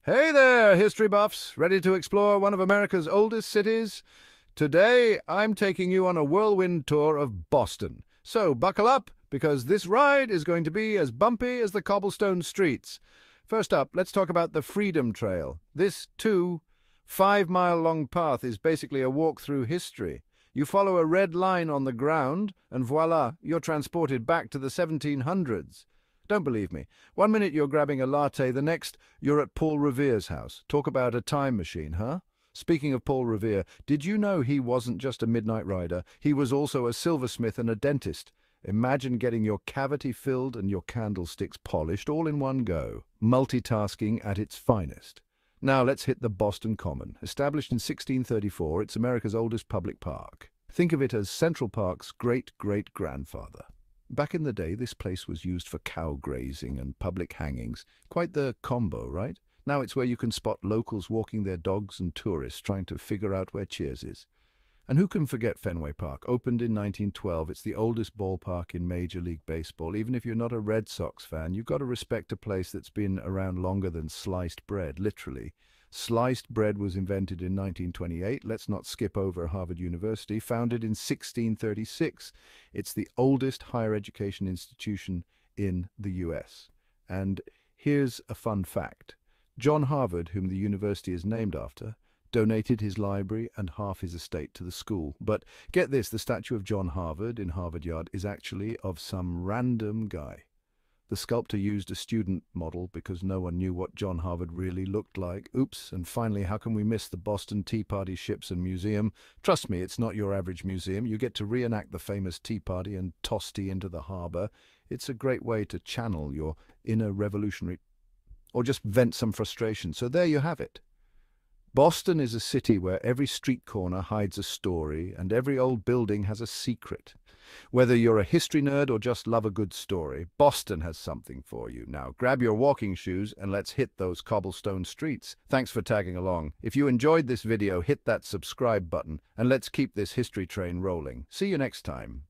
Hey there, history buffs! Ready to explore one of America's oldest cities? Today, I'm taking you on a whirlwind tour of Boston. So buckle up, because this ride is going to be as bumpy as the cobblestone streets. First up, let's talk about the Freedom Trail. This, too, 5-mile-long path is basically a walk through history. You follow a red line on the ground, and voila, you're transported back to the 1700s. Don't believe me. One minute you're grabbing a latte, the next you're at Paul Revere's house. Talk about a time machine, huh? Speaking of Paul Revere, did you know he wasn't just a midnight rider? He was also a silversmith and a dentist. Imagine getting your cavity filled and your candlesticks polished all in one go. Multitasking at its finest. Now let's hit the Boston Common. Established in 1634, it's America's oldest public park. Think of it as Central Park's great-great-grandfather. Back in the day, this place was used for cow grazing and public hangings. Quite the combo, right? Now it's where you can spot locals walking their dogs and tourists trying to figure out where Cheers is. And who can forget Fenway Park? Opened in 1912, it's the oldest ballpark in Major League Baseball. Even if you're not a Red Sox fan, you've got to respect a place that's been around longer than sliced bread, literally. Sliced bread was invented in 1928. Let's not skip over Harvard University, founded in 1636. It's the oldest higher education institution in the US. And here's a fun fact. John Harvard, whom the university is named after, donated his library and half his estate to the school. But get this, the statue of John Harvard in Harvard Yard is actually of some random guy. The sculptor used a student model because no one knew what John Harvard really looked like. Oops, and finally, how can we miss the Boston Tea Party Ships and Museum? Trust me, it's not your average museum. You get to reenact the famous Tea Party and toss tea into the harbor. It's a great way to channel your inner revolutionary or just vent some frustration. So there you have it. Boston is a city where every street corner hides a story and every old building has a secret. Whether you're a history nerd or just love a good story, Boston has something for you. Now grab your walking shoes and let's hit those cobblestone streets. Thanks for tagging along. If you enjoyed this video, hit that subscribe button and let's keep this history train rolling. See you next time.